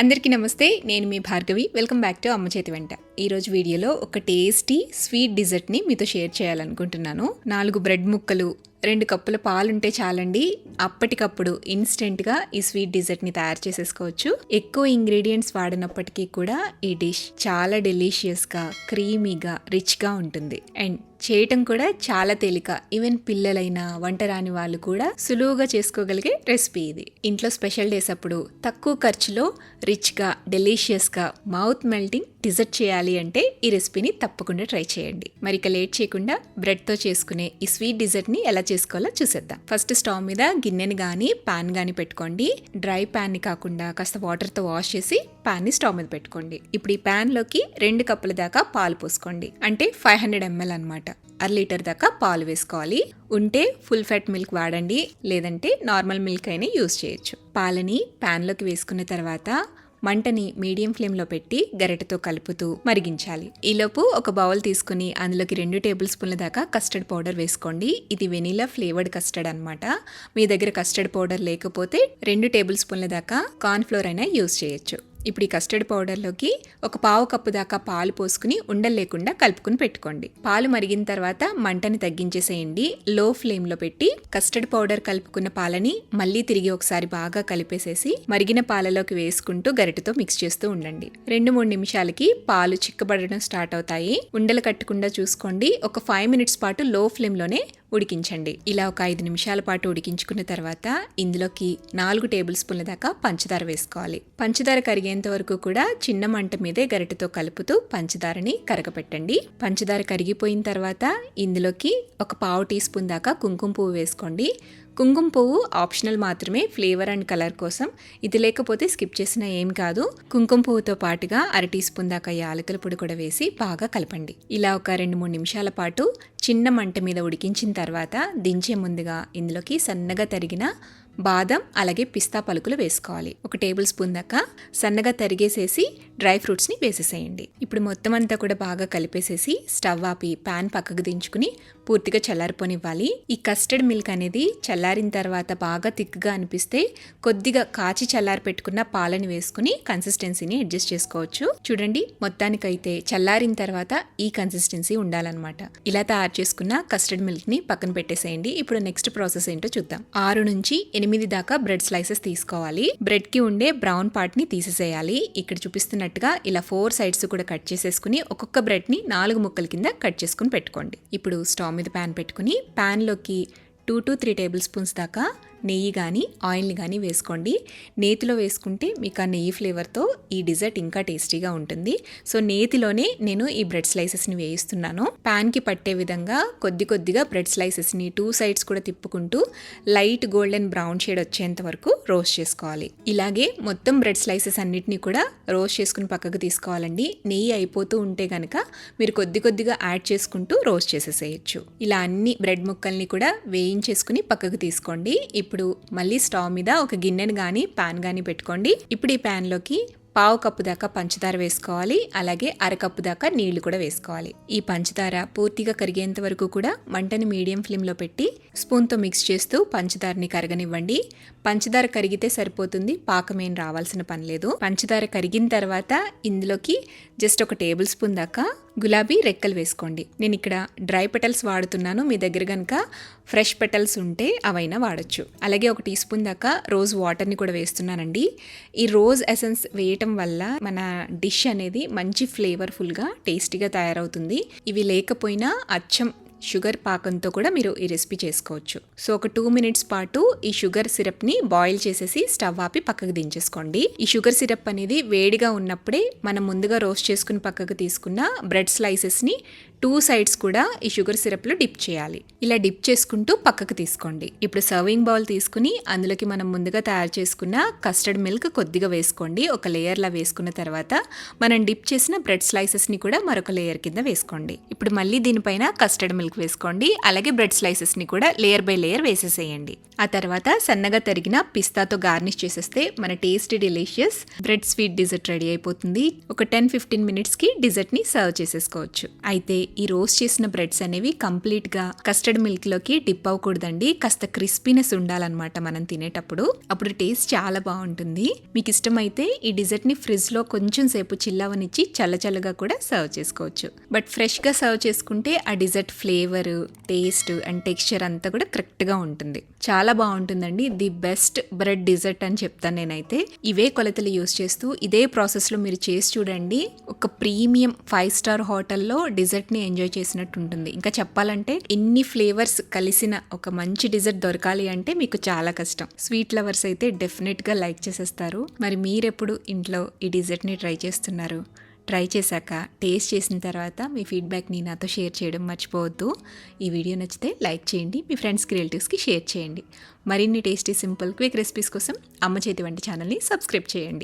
అందరికీ నమస్తే, నేను మీ భార్గవి. వెల్కమ్ బ్యాక్ టు అమ్మ చేతి వెంట. ఈరోజు వీడియోలో ఒక టేస్టీ స్వీట్ డిజర్ట్ని మీతో షేర్ చేయాలనుకుంటున్నాను. 4 బ్రెడ్ ముక్కలు, 2 కప్పుల పాలుంటే చాలండి. అప్పటికప్పుడు ఇన్స్టెంట్గా ఈ స్వీట్ డిజర్ట్ని తయారు చేసేసుకోవచ్చు. ఎక్కువ ఇంగ్రీడియంట్స్ వాడినప్పటికీ కూడా ఈ డిష్ చాలా డెలీషియస్గా, క్రీమీగా, రిచ్గా ఉంటుంది. అండ్ చేయటం కూడా చాలా తేలిక. ఈవెన్ పిల్లలైనా, వంట రాని వాళ్ళు కూడా సులువుగా చేసుకోగలిగే రెసిపీ ఇది. ఇంట్లో స్పెషల్ డేస్ అప్పుడు తక్కువ ఖర్చులో రిచ్గా, డెలీషియస్గా, మౌత్ మెల్టింగ్ డిజర్ట్ చేయాలి అంటే ఈ రెసిపీని తప్పకుండా ట్రై చేయండి. మరి ఇక లేట్ చేయకుండా బ్రెడ్తో చేసుకునే ఈ స్వీట్ డిజర్ట్ని ఎలా చేసుకోవాలో చూసేద్దాం. ఫస్ట్ స్టవ్ మీద గిన్నెని కానీ పాన్ కానీ పెట్టుకోండి. డ్రై ప్యాన్ని కాకుండా కాస్త వాటర్తో వాష్ చేసి ప్యాన్ని స్టవ్ మీద పెట్టుకోండి. ఇప్పుడు ఈ ప్యాన్లోకి 2 కప్పుల దాకా పాలు పోసుకోండి. అంటే 500 ml అనమాట. 1/2 లీటర్ దాకా పాలు వేసుకోవాలి. ఉంటే ఫుల్ ఫ్యాట్ మిల్క్ వాడండి, లేదంటే నార్మల్ మిల్క్ అయినా యూజ్ చేయొచ్చు. పాలని ప్యాన్లోకి వేసుకున్న తర్వాత మంటని మీడియం ఫ్లేమ్లో పెట్టి గరిటెతో కలుపుతూ మరిగించాలి. ఈలోపు ఒక బౌల్ తీసుకుని అందులోకి 2 టేబుల్ స్పూన్ల దాకా కస్టర్డ్ పౌడర్ వేసుకోండి. ఇది వెనీలా ఫ్లేవర్డ్ కస్టర్డ్ అనమాట. మీ దగ్గర కస్టర్డ్ పౌడర్ లేకపోతే 2 టేబుల్ స్పూన్ల దాకా కార్న్ ఫ్లోర్ అయినా యూజ్ చేయొచ్చు. ఇప్పుడు ఈ కస్టర్డ్ పౌడర్లోకి ఒక 1/2 కప్పు దాకా పాలు పోసుకుని ఉండలు లేకుండా కలుపుకుని పెట్టుకోండి. పాలు మరిగిన తర్వాత మంటని తగ్గించేసేయండి. లో ఫ్లేమ్లో పెట్టి కస్టర్డ్ పౌడర్ కలుపుకున్న పాలని మళ్ళీ తిరిగి ఒకసారి బాగా కలిపేసేసి మరిగిన పాలలోకి వేసుకుంటూ గరిటెతో మిక్స్ చేస్తూ ఉండండి. 2-3 నిమిషాలకి పాలు చిక్కబడడం స్టార్ట్ అవుతాయి. ఉండలు కట్టకుండా చూసుకోండి. ఒక 5 minutes పాటు లో ఫ్లేమ్లోనే ఉడికించండి. ఇలా ఒక 5 నిమిషాల పాటు ఉడికించుకున్న తర్వాత ఇందులోకి 4 టేబుల్ స్పూన్ల దాకా పంచదార వేసుకోవాలి. పంచదార కరిగేంత వరకు కూడా చిన్న మంట మీదే గరిటెతో కలుపుతూ పంచదారని కరగపెట్టండి. పంచదార కరిగిపోయిన తర్వాత ఇందులోకి ఒక 1/2 టీ స్పూన్ దాకా కుంకుమ పువ్వు వేసుకోండి. కుంకుమ పువ్వు ఆప్షనల్ మాత్రమే, ఫ్లేవర్ అండ్ కలర్ కోసం. ఇది లేకపోతే స్కిప్ చేసినా ఏం కాదు. కుంకుమ పువ్వుతో పాటుగా 1/2 టీ స్పూన్ దాకా యాలకుల పొడి కూడా వేసి బాగా కలపండి. ఇలా ఒక 2-3 నిమిషాల పాటు చిన్న మంట మీద ఉడికించిన తర్వాత దించే ముందుగా ఇందులోకి సన్నగా తరిగిన బాదం అలాగే పిస్తా పలుకులు వేసుకోవాలి. 1 టేబుల్ స్పూన్ దాకా సన్నగా తరిగేసేసి డ్రై ఫ్రూట్స్ని వేసేసేయండి. ఇప్పుడు మొత్తం అంతా కూడా బాగా కలిపేసేసి స్టవ్ ఆపి ప్యాన్ పక్కకు దించుకుని పూర్తిగా చల్లారిపోనివ్వాలి. ఈ కస్టర్డ్ మిల్క్ అనేది చల్లారిన తర్వాత బాగా థిక్గా అనిపిస్తే కొద్దిగా కాచి చల్లారి పెట్టుకున్న పాలని వేసుకుని కన్సిస్టెన్సీని అడ్జస్ట్ చేసుకోవచ్చు. చూడండి, మొత్తానికైతే చల్లారిన తర్వాత ఈ కన్సిస్టెన్సీ ఉండాలన్నమాట. ఇలా తయారు చేసుకున్న కస్టర్డ్ మిల్క్ని పక్కన పెట్టేసేయండి. ఇప్పుడు నెక్స్ట్ ప్రాసెస్ ఏంటో చూద్దాం. 6 నుంచి 8 దాకా బ్రెడ్ స్లైసెస్ తీసుకోవాలి. బ్రెడ్ కి ఉండే బ్రౌన్ పార్ట్ ని తీసేసేయాలి. ఇక్కడ చూపిస్తున్నట్టుగా ఇలా 4 సైడ్స్ కూడా కట్ చేసేసుకుని ఒక్కొక్క బ్రెడ్ ని 4 ముక్కల కింద కట్ చేసుకుని పెట్టుకోండి. ఇప్పుడు స్టవ్ మీద ప్యాన్ పెట్టుకుని ప్యాన్ లోకి 2 to 3 టేబుల్ స్పూన్స్ దాకా నెయ్యి కానీ ఆయిల్ని కానీ వేసుకోండి. నేతిలో వేసుకుంటే మీకు ఆ నెయ్యి ఫ్లేవర్తో ఈ డిజర్ట్ ఇంకా టేస్టీగా ఉంటుంది. సో నేతిలోనే నేను ఈ బ్రెడ్ స్లైసెస్ని వేయిస్తున్నాను. ప్యాన్కి పట్టే విధంగా కొద్దిగా బ్రెడ్ స్లైసెస్ని 2 సైడ్స్ కూడా తిప్పుకుంటూ లైట్ గోల్డెన్ బ్రౌన్ షేడ్ వచ్చేంత వరకు రోస్ట్ చేసుకోవాలి. ఇలాగే మొత్తం బ్రెడ్ స్లైసెస్ అన్నిటినీ కూడా రోస్ట్ చేసుకుని పక్కకు తీసుకోవాలండి. నెయ్యి అయిపోతూ ఉంటే కనుక మీరు కొద్దిగా యాడ్ చేసుకుంటూ రోస్ట్ చేసేసేయచ్చు. ఇలా అన్ని బ్రెడ్ ముక్కల్ని కూడా వేయించేసుకుని పక్కకు తీసుకోండి. ఇప్పుడు మళ్ళీ స్టవ్ మీద ఒక గిన్నెని కానీ ప్యాన్ కానీ పెట్టుకోండి. ఇప్పుడు ఈ ప్యాన్లోకి 1/2 కప్పు దాకా పంచదార వేసుకోవాలి. అలాగే 1/2 కప్పు దాకా నీళ్లు కూడా వేసుకోవాలి. ఈ పంచదార పూర్తిగా కరిగేంత వరకు కూడా మంటని మీడియం ఫ్లేమ్లో పెట్టి స్పూన్తో మిక్స్ చేస్తూ పంచదారని కరగనివ్వండి. పంచదార కరిగితే సరిపోతుంది, పాకమేం రావాల్సిన పని లేదు. పంచదార కరిగిన తర్వాత ఇందులోకి జస్ట్ 1 టేబుల్ స్పూన్ దాకా గులాబీ రెక్కలు వేసుకోండి. నేను ఇక్కడ డ్రై పెటల్స్ వాడుతున్నాను. మీ దగ్గర కనుక ఫ్రెష్ పెటల్స్ ఉంటే అవైనా వాడచ్చు. అలాగే 1 టీ స్పూన్ దాకా రోజ్ వాటర్ని కూడా వేస్తున్నానండి. ఈ రోజ్ ఎసెన్స్ వేయటం వల్ల మన డిష్ అనేది మంచి ఫ్లేవర్ఫుల్గా, టేస్టీగా తయారవుతుంది. ఇవి లేకపోయినా అచ్చం షుగర్ పాకంతో కూడా మీరు ఈ రెసిపీ చేసుకోవచ్చు. సో ఒక 2 minutes పాటు ఈ షుగర్ సిరప్ని బాయిల్ చేసేసి స్టవ్ ఆపి పక్కకు దించేసుకోండి. ఈ షుగర్ సిరప్ అనేది వేడిగా ఉన్నప్పుడే మనం ముందుగా రోస్ట్ చేసుకుని పక్కకు తీసుకున్న బ్రెడ్ స్లైసెస్ని 2 సైడ్స్ కూడా ఈ షుగర్ సిరప్లో డిప్ చేయాలి. ఇలా డిప్ చేసుకుంటూ పక్కకు తీసుకోండి. ఇప్పుడు సర్వింగ్ బౌల్ తీసుకుని అందులోకి మనం ముందుగా తయారు చేసుకున్న కస్టర్డ్ మిల్క్ కొద్దిగా వేసుకోండి. ఒక లేయర్లా వేసుకున్న తర్వాత మనం డిప్ చేసిన బ్రెడ్ స్లైసెస్ని కూడా మరొక లేయర్ కింద వేసుకోండి. ఇప్పుడు మళ్ళీ దీనిపైన కస్టర్డ్ మిల్క్ మిల్క్ వేసుకోండి. అలాగే బ్రెడ్ స్లైసెస్ని కూడా లేయర్ బై లేయర్ వేసేసేయండి. ఆ తర్వాత సన్నగా తరిగిన పిస్తాతో గార్నిష్ చేసేస్తే మన tasty delicious bread sweet dessert ready అయిపోతుంది. ఒక 10-15 మినిట్స్కి డిజర్ట్ని సర్వ్ చేసేసుకోవచ్చు. అయితే ఈ రోస్ట్ చేసిన బ్రెడ్స్ అనేవి కంప్లీట్గా కస్టర్డ్ మిల్క్లోకి డిప్ అవ్వకూడదండి. కాస్త క్రిస్పీనెస్ ఉండాలన్నమాట మనం తినేటప్పుడు. అప్పుడు టేస్ట్ చాలా బాగుంటుంది. మీకు ఇష్టమైతే ఈ డిజర్ట్ని ఫ్రిడ్జ్లో కొంచెం సేపు చిల్లవనిచ్చి చల్లచల్లగా కూడా సర్వ్ చేసుకోవచ్చు. బట్ ఫ్రెష్గా సర్వ్ చేసుకుంటే ఆ dessert flavour, taste and texture అంతా కూడా కరెక్ట్గా ఉంటుంది. చాలా బాగుంటుందండి. ది బెస్ట్ బ్రెడ్ డిజర్ట్ అని చెప్తాను నేనైతే. ఇవే కొలతలు యూస్ చేస్తూ ఇదే ప్రాసెస్లో మీరు చేసి చూడండి. ఒక ప్రీమియం 5 స్టార్ హోటల్లో డిజర్ట్ని ఎంజాయ్ చేసినట్టు ఉంటుంది. ఇంకా చెప్పాలంటే ఇన్ని ఫ్లేవర్స్ కలిసిన ఒక మంచి డిజర్ట్ దొరకాలి అంటే మీకు చాలా కష్టం. స్వీట్ లవర్స్ అయితే డెఫినెట్గా లైక్ చేసేస్తారు. మరి మీరెప్పుడు ఇంట్లో ఈ డిజర్ట్ని ట్రై చేస్తున్నారు? ట్రై చేశాక టేస్ట్ చేసిన తర్వాత మీ ఫీడ్బ్యాక్ని నాతో షేర్ చేయడం మర్చిపోవద్దు. ఈ వీడియో నచ్చితే లైక్ చేయండి, మీ ఫ్రెండ్స్కి రిలేటివ్స్కి షేర్ చేయండి. మరిన్ని టేస్టీ సింపుల్ క్విక్ రెసిపీస్ కోసం అమ్మ చేతి వంట ఛానల్ని సబ్స్క్రైబ్ చేయండి.